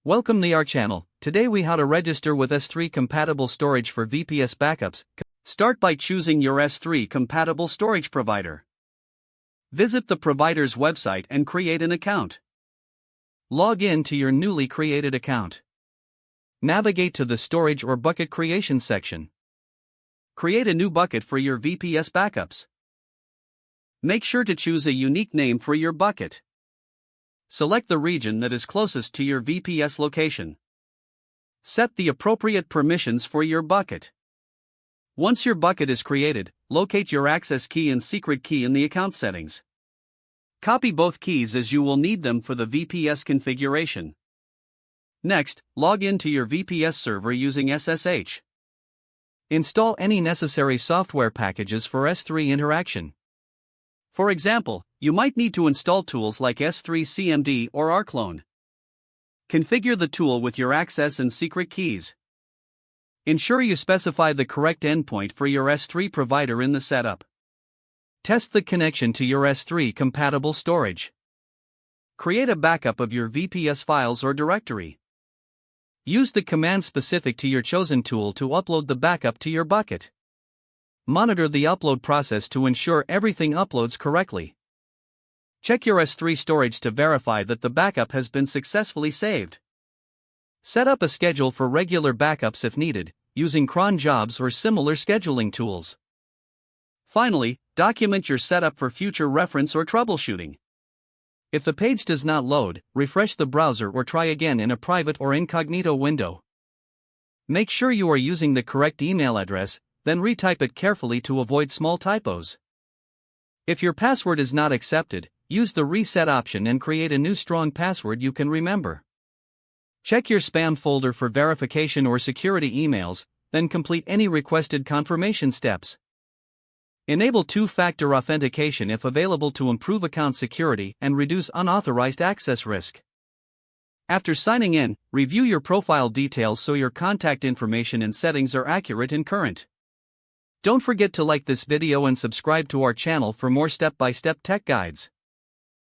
Welcome to our channel. Today we how to register with S3-compatible storage for VPS backups. Start by choosing your S3-compatible storage provider. Visit the provider's website and create an account. Log in to your newly created account. Navigate to the storage or bucket creation section. Create a new bucket for your VPS backups. Make sure to choose a unique name for your bucket. Select the region that is closest to your VPS location. Set the appropriate permissions for your bucket. Once your bucket is created, locate your access key and secret key in the account settings. Copy both keys as you will need them for the VPS configuration. Next, log in to your VPS server using SSH. Install any necessary software packages for S3 interaction. For example, you might need to install tools like S3-CMD or rclone. Configure the tool with your access and secret keys. Ensure you specify the correct endpoint for your S3 provider in the setup. Test the connection to your S3-compatible storage. Create a backup of your VPS files or directory. Use the command specific to your chosen tool to upload the backup to your bucket. Monitor the upload process to ensure everything uploads correctly. Check your S3 storage to verify that the backup has been successfully saved. Set up a schedule for regular backups if needed, using cron jobs or similar scheduling tools. Finally, document your setup for future reference or troubleshooting. If the page does not load, refresh the browser or try again in a private or incognito window. Make sure you are using the correct email address, then retype it carefully to avoid small typos. If your password is not accepted, use the reset option and create a new strong password you can remember. Check your spam folder for verification or security emails, then complete any requested confirmation steps. Enable two-factor authentication if available to improve account security and reduce unauthorized access risk. After signing in, review your profile details so your contact information and settings are accurate and current. Don't forget to like this video and subscribe to our channel for more step-by-step tech guides.